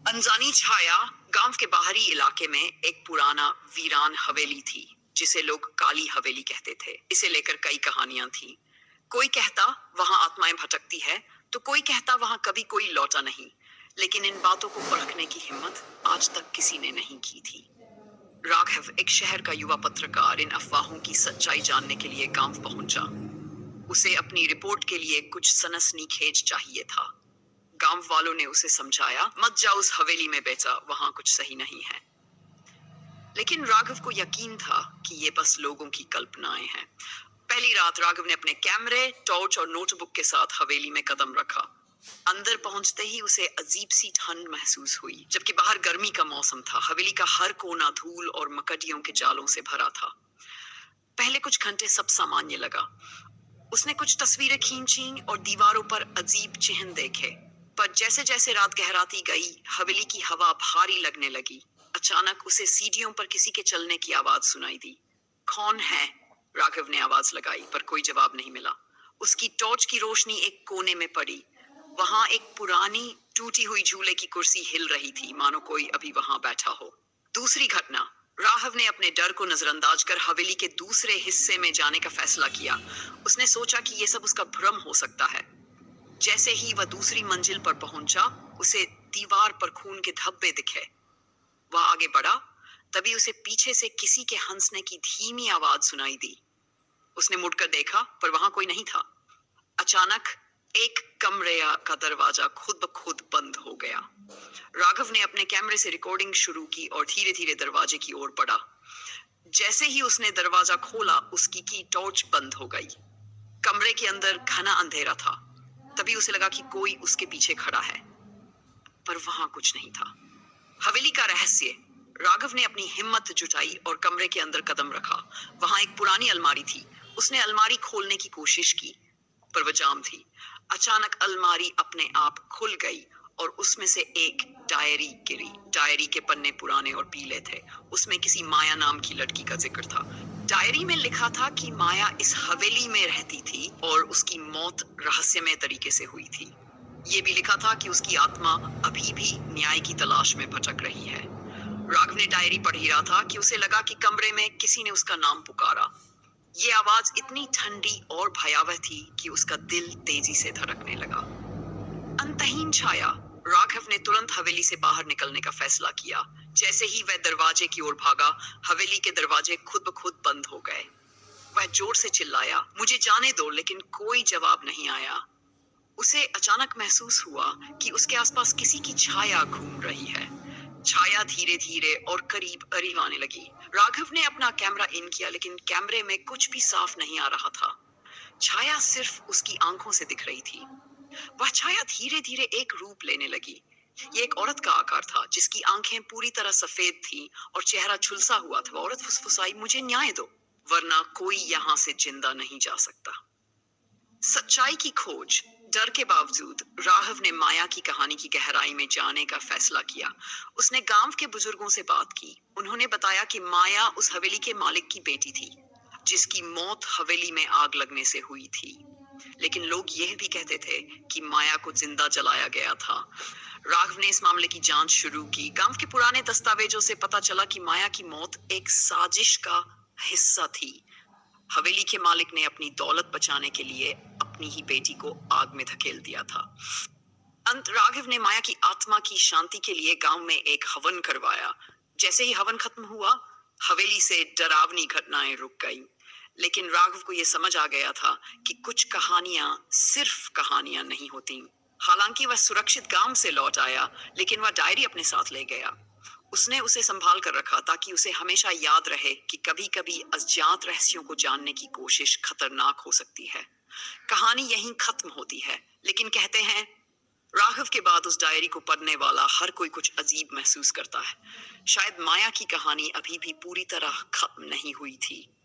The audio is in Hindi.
अनजानी छाया गांव के बाहरी इलाके में एक पुराना वीरान हवेली थी जिसे लोग काली हवेली कहते थे। इसे लेकर कई कहानियां थी। कोई कहता वहां आत्माएं भटकती है, तो कोई कहता वहां कभी कोई लौटा नहीं। लेकिन इन बातों को परखने की हिम्मत आज तक किसी ने नहीं की थी। राघव, एक शहर का युवा पत्रकार, इन अफवाहों की सच्चाई जानने के लिए गांव पहुंचा। उसे अपनी रिपोर्ट के लिए कुछ सनसनीखेज चाहिए था। गांव वालों ने उसे समझाया, मत जाओ उस हवेली में बेटा, वहां कुछ सही नहीं है। लेकिन राघव को यकीन था कि ये बस लोगों की कल्पनाएं हैं। पहली रात राघव ने अपने कैमरे, टॉर्च और नोटबुक के साथ हवेली में कदम रखा। अंदर पहुंचते ही उसे अजीब सी ठंड महसूस हुई, जबकि बाहर गर्मी का मौसम था। हवेली का हर कोना धूल और मकड़ियों के जालों से भरा था। पहले कुछ घंटे सब सामान्य लगा। उसने कुछ तस्वीरें खींची और दीवारों पर अजीब चिन्ह देखे। पर जैसे जैसे रात गहराती गई, हवेली की हवा भारी लगने लगी। अचानक उसे सीढ़ियों पर किसी के चलने की आवाज सुनाई दी। कौन है? राघव ने आवाज लगाई, पर कोई जवाब नहीं मिला। उसकी टॉर्च की रोशनी एक कोने में पड़ी। वहां एक पुरानी टूटी हुई झूले की कुर्सी हिल रही थी, मानो कोई अभी वहां बैठा हो। दूसरी घटना, राघव ने अपने डर को नजरअंदाज कर हवेली के दूसरे हिस्से में जाने का फैसला किया। उसने सोचा कि यह सब उसका भ्रम हो सकता है। जैसे ही वह दूसरी मंजिल पर पहुंचा, उसे दीवार पर खून के धब्बे दिखे। वह आगे बढ़ा, तभी उसे पीछे से किसी के हंसने की धीमी आवाज सुनाई दी। उसने मुड़कर देखा, पर वहां कोई नहीं था। अचानक एक कमरे का दरवाजा खुद ब खुद बंद हो गया। राघव ने अपने कैमरे से रिकॉर्डिंग शुरू की और धीरे धीरे दरवाजे की ओर बढ़ा। जैसे ही उसने दरवाजा खोला, उसकी की टॉर्च बंद हो गई। कमरे के अंदर घना अंधेरा था। तभी उसे लगा कि कोई उसके पीछे खड़ा है, पर वहां कुछ नहीं था। हवेली का रहस्य। राघव ने अपनी हिम्मत जुटाई और कमरे के अंदर कदम रखा। वहां एक पुरानी अलमारी थी। उसने अलमारी खोलने की कोशिश की, पर वह जाम थी। अचानक अलमारी अपने आप खुल गई और उसमें से एक डायरी गिरी। डायरी के पन्ने पुराने और पीले थे। उसमें किसी माया नाम की लड़की का जिक्र था। डायरी में लिखा था कि माया इस हवेली में रहती थी और उसकी मौत रहस्यमय तरीके से हुई थी। ये भी लिखा था कि उसकी आत्मा अभी भी न्याय की तलाश में भटक रही है। राघव ने डायरी पढ़ ही रहा था कि उसे लगा कि कमरे में किसी ने उसका नाम पुकारा। ये आवाज इतनी ठंडी और भयावह थी कि उसका दिल तेजी से धड़कने लगा। अंतहीन छाया। राघव ने तुरंत हवेली से बाहर निकलने का फैसला किया। जैसे ही वह दरवाजे की ओर भागा, हवेली के दरवाजे खुद ब खुद बंद हो गए। वह जोर से चिल्लाया, मुझे जाने दो, लेकिन कोई जवाब नहीं आया। उसे अचानक महसूस हुआ कि उसके आसपास किसी की छाया घूम रही है। छाया धीरे धीरे और करीब करीब आने लगी। राघव ने अपना कैमरा इन किया, लेकिन कैमरे में कुछ भी साफ नहीं आ रहा था। छाया सिर्फ उसकी आंखों से दिख रही थी। वह छाया धीरे धीरे एक रूप लेने लगी। ये एक औरत का आकार था, जिसकी आंखें पूरी तरह सफेद थीं और चेहरा झुलसा हुआ था। औरत फुसफुसाई, मुझे न्याय दो, वरना कोई यहाँ से जिंदा नहीं जा सकता। सच्चाई की खोज। डर के बावजूद राघव ने माया की कहानी की गहराई में जाने का फैसला किया। उसने गांव के बुजुर्गों से बात की। उन्होंने बताया कि माया उस हवेली के मालिक की बेटी थी, जिसकी मौत हवेली में आग लगने से हुई थी। लेकिन लोग यह भी कहते थे कि माया को जिंदा जलाया गया था। राघव ने इस मामले की जांच शुरू की। गांव के पुराने दस्तावेजों से पता चला कि माया की मौत एक साजिश का हिस्सा थी। हवेली के मालिक ने अपनी दौलत बचाने के लिए अपनी ही बेटी को आग में धकेल दिया था। अंत राघव ने माया की आत्मा की शांति के लिए गांव में एक हवन करवाया। जैसे ही हवन खत्म हुआ, हवेली से डरावनी घटनाएं रुक गईं। लेकिन राघव को यह समझ आ गया था कि कुछ कहानियां सिर्फ कहानियां नहीं होती। हालांकि वह सुरक्षित गांव से लौट आया, लेकिन वह डायरी अपने साथ ले गया। उसने उसे संभाल कर रखा ताकि उसे हमेशा याद रहे कि कभी-कभी अज्ञात रहस्यों को जानने की कोशिश खतरनाक हो सकती है। कहानी यहीं खत्म होती है, लेकिन कहते हैं राघव के बाद उस डायरी को पढ़ने वाला हर कोई कुछ अजीब महसूस करता है। शायद माया की कहानी अभी भी पूरी तरह खत्म नहीं हुई थी।